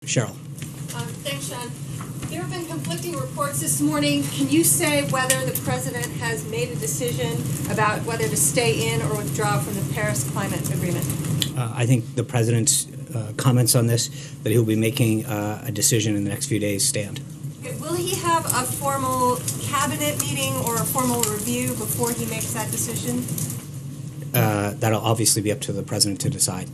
Cheryl. Thanks, Sean. There have been conflicting reports this morning. Can you say whether the president has made a decision about whether to stay in or withdraw from the Paris Climate Agreement? I think the president's comments on this, that he'll be making a decision in the next few days, stand. Okay, will he have a formal cabinet meeting or a formal review before he makes that decision? That'll obviously be up to the president to decide.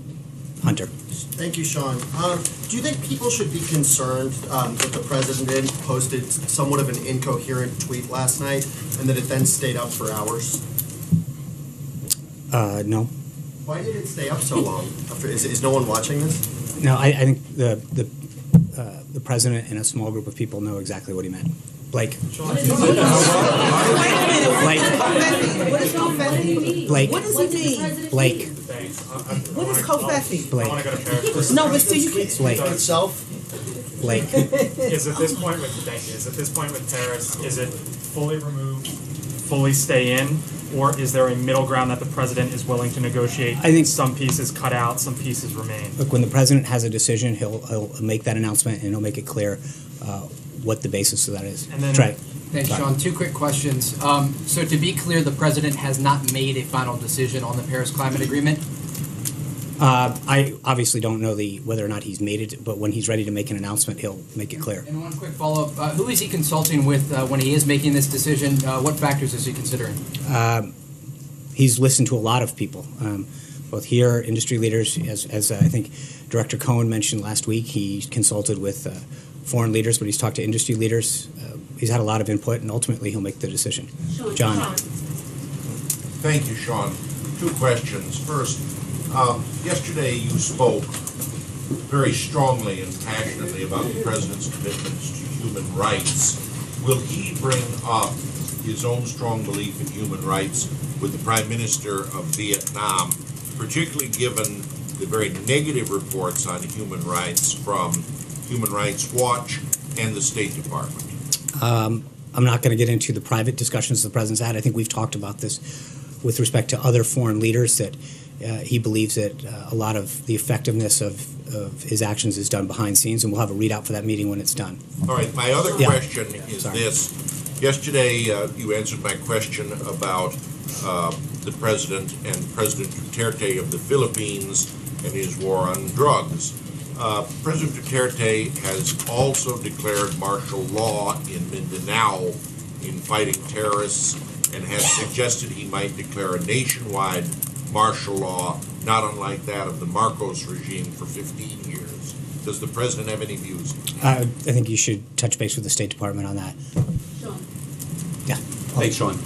Hunter. Thank you, Sean. Do you think people should be concerned that the president posted somewhat of an incoherent tweet last night and that it then stayed up for hours? No. Why did it stay up so long? Is no one watching this? No, I think the president and a small group of people know exactly what he meant. Blake. Wait a minute. What is Covfefe? Blake. What does it mean? Blake. What is Covfefe? Blake. No, but still you can't. Blake. Itself? Blake. Is at this point with Paris, is it fully remove, fully stay in, or is there a middle ground that the president is willing to negotiate? I think some pieces cut out, some pieces remain. Look, when the president has a decision, he'll make that announcement and he'll make it clear what the basis of that is. And then, Trey. Thanks, Sean. Two quick questions. So to be clear, the president has not made a final decision on the Paris Climate Agreement? I obviously don't know whether or not he's made it, but when he's ready to make an announcement, he'll make it clear. And one quick follow-up. Who is he consulting with when he is making this decision? What factors is he considering? He's listened to a lot of people, both here, industry leaders, as I think Director Cohen mentioned last week. He consulted with foreign leaders, but he's talked to industry leaders. He's had a lot of input, and ultimately he'll make the decision. John. Thank you, Sean. Two questions. First, yesterday you spoke very strongly and passionately about the president's commitments to human rights. Will he bring up his own strong belief in human rights with the Prime Minister of Vietnam, particularly given the very negative reports on human rights from Human Rights Watch and the State Department? I'm not going to get into the private discussions the president's had. I think we've talked about this with respect to other foreign leaders, that he believes that a lot of the effectiveness of his actions is done behind scenes, and we'll have a readout for that meeting when it's done. All right, my other question is this. Yesterday you answered my question about the president and President Duterte of the Philippines and his war on drugs. President Duterte has also declared martial law in Mindanao in fighting terrorists and has suggested he might declare a nationwide martial law, not unlike that of the Marcos regime for 15 years. Does the president have any views? I think you should touch base with the State Department on that. Sean. Yeah. Thanks, Sean.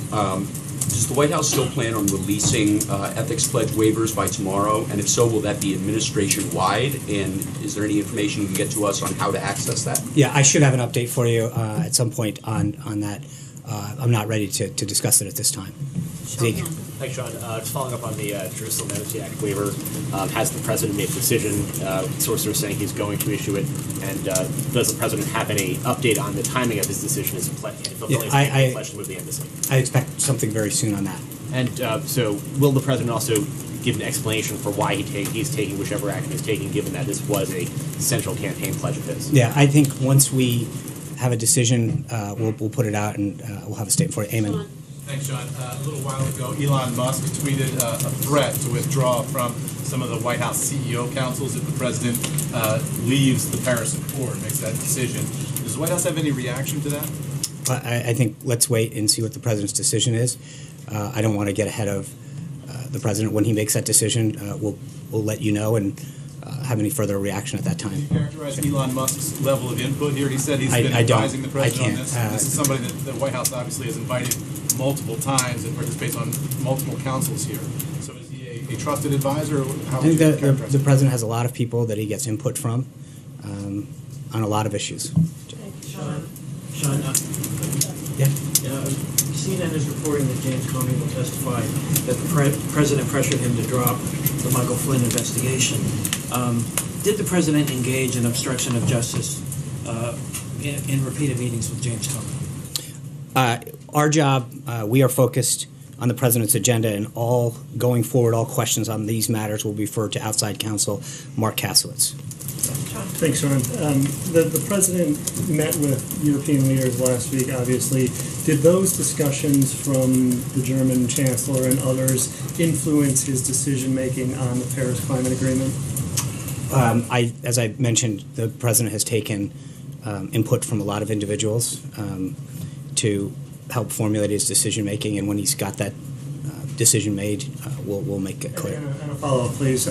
Does the White House still plan on releasing ethics pledge waivers by tomorrow? And if so, will that be administration-wide? And is there any information you can get to us on how to access that? Yeah, I should have an update for you at some point on that. I'm not ready to discuss it at this time. Zeke. Thanks, Sean. Just following up on the Jerusalem Amnesty Act waiver, has the president made a decision? Sources are saying he's going to issue it. And does the president have any update on the timing of his decision as fulfilling his pledge to move the embassy? I expect something very soon on that. And so will the president also give an explanation for why he's taking whichever action he's taking, given that this was a central campaign pledge of his? Yeah, I think once we have a decision, we'll put it out and we'll have a statement for it. Amen. Thanks, John. A little while ago, Elon Musk tweeted a threat to withdraw from some of the White House CEO councils if the president leaves the Paris Accord, makes that decision. Does the White House have any reaction to that? I think let's wait and see what the president's decision is. I don't want to get ahead of the president. When he makes that decision, we'll let you know and have any further reaction at that time. Can you characterize Elon Musk's level of input here? He said he's been advising the president on this. This is somebody that the White House obviously has invited multiple times and participates on multiple councils here. So is he a trusted advisor? How I think the president has a lot of people that he gets input from on a lot of issues. Sean, yeah. CNN is reporting that James Comey will testify that the president pressured him to drop the Michael Flynn investigation. Did the president engage in obstruction of justice in repeated meetings with James Comey? Our job, we are focused on the president's agenda, and going forward, all questions on these matters will be referred to outside counsel Mark Kasowitz. Thanks, Sean. The president met with European leaders last week, obviously. Did those discussions from the German chancellor and others influence his decision-making on the Paris Climate Agreement? As I mentioned, the president has taken input from a lot of individuals to help formulate his decision-making, and when he's got that decision made, we'll make it clear. And a follow-up, please.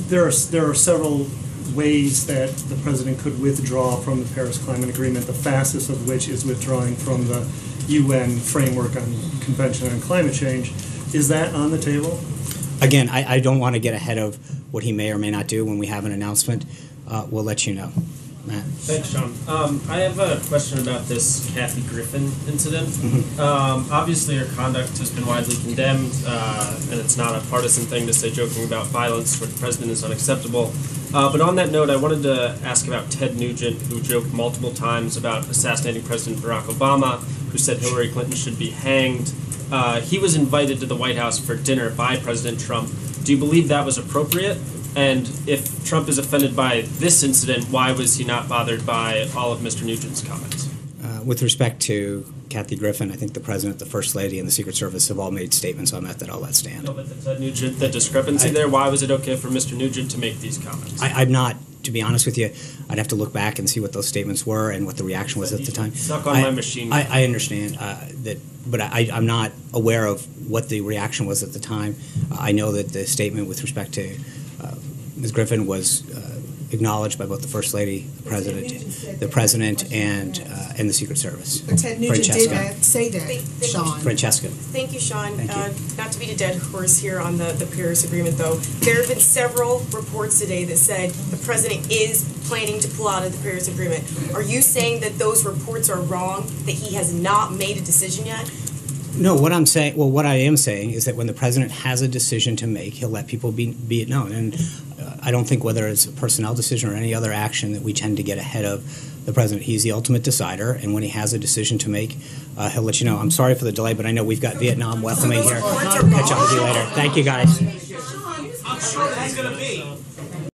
There are several ways that the president could withdraw from the Paris Climate Agreement, the fastest of which is withdrawing from the UN Framework on Convention on Climate Change. Is that on the table? Again, I don't want to get ahead of what he may or may not do. When we have an announcement, we'll let you know. Matt. Thanks, Sean. I have a question about this Kathy Griffin incident. Obviously, her conduct has been widely condemned, and it's not a partisan thing to say joking about violence toward the president is unacceptable. But on that note, I wanted to ask about Ted Nugent, who joked multiple times about assassinating President Barack Obama, who said Hillary Clinton should be hanged. He was invited to the White House for dinner by President Trump. Do you believe that was appropriate? And if Trump is offended by this incident, why was he not bothered by all of Mr. Nugent's comments? With respect to Kathy Griffin, I think the President, the First Lady, and the Secret Service have all made statements on that I'll let stand. No, but Ted Nugent, the discrepancy there, why was it okay for Mr. Nugent to make these comments? I'm not, to be honest with you, I'd have to look back and see what those statements were and what the reaction was at the time. Stuck on my machine. I understand that, but I'm not aware of what the reaction was at the time. I know that the statement with respect to Ms. Griffin was acknowledged by both the First Lady, the President, and the Secret Service. But Ted Nugent did say that, Sean. Francesca. Thank you, Sean. Thank you. Not to beat a dead horse here on the Paris Agreement, though, there have been several reports today that said the President is planning to pull out of the Paris Agreement. Are you saying that those reports are wrong, that he has not made a decision yet? No, what I am saying is that when the President has a decision to make, he'll let people be it known. And I don't think whether it's a personnel decision or any other action that we tend to get ahead of the President. He's the ultimate decider, and when he has a decision to make, he'll let you know. I'm sorry for the delay, but I know we've got Vietnam welcoming here. Catch up with you later. Thank you, guys. I'm sure he's going to be.